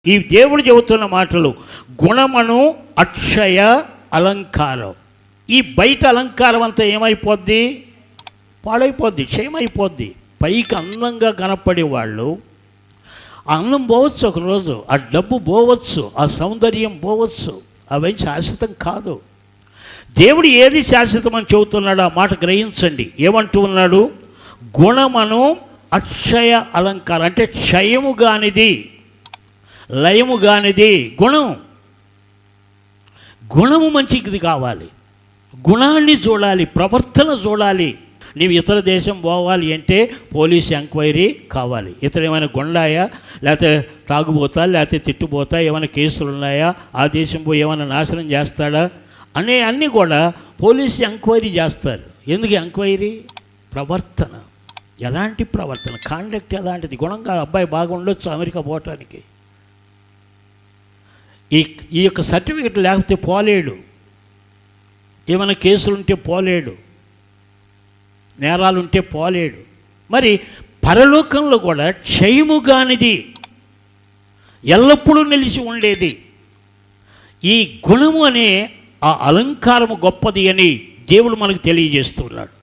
ఈ దేవుడు చెబుతున్న మాటలు గుణమను అక్షయ అలంకారం. ఈ బయట అలంకారం అంతా ఏమైపోద్ది? పాడైపోద్ది, క్షయమైపోద్ది. పైకి అందంగా కనపడే వాళ్ళు అందం పోవచ్చు, ఒకరోజు ఆ డబ్బు పోవచ్చు, ఆ సౌందర్యం పోవచ్చు, అవి శాశ్వతం కాదు. దేవుడు ఏది శాశ్వతం అని చెబుతున్నాడు, ఆ మాట గ్రహించండి. ఏమంటూ ఉన్నాడు? గుణమను అక్షయ అలంకారం అంటే క్షయము కానిది, లయము కానిది గుణం. గుణము మంచిది కావాలి, గుణాన్ని చూడాలి, ప్రవర్తన చూడాలి. నీవు ఇతర దేశం పోవాలి అంటే పోలీస్ ఎంక్వైరీ కావాలి. ఇతరు ఏమైనా గుండాయా, లేకపోతే తాగుబోతా, లేకపోతే తిట్టుబోతా, ఏమైనా కేసులు ఉన్నాయా, ఆ దేశం పోయి ఏమైనా నాశనం చేస్తాడా అనే అన్నీ కూడా పోలీసు ఎంక్వైరీ చేస్తారు. ఎందుకు ఎంక్వైరీ? ప్రవర్తన, ఎలాంటి ప్రవర్తన, కాండక్ట్ ఎలాంటిది, గుణంగా అబ్బాయి బాగా ఉండొచ్చు అమెరికా పోవటానికి. ఈ యొక్క సర్టిఫికెట్ లేకపోతే పోలేడు, ఏమైనా కేసులు ఉంటే పోలేడు, నేరాలు ఉంటే పోలేడు. మరి పరలోకంలో కూడా క్షయము కానిది, ఎల్లప్పుడూ నిలిచి ఉండేది ఈ గుణము అనే ఆ అలంకారము గొప్పది అని దేవుడు మనకు తెలియజేస్తున్నాడు.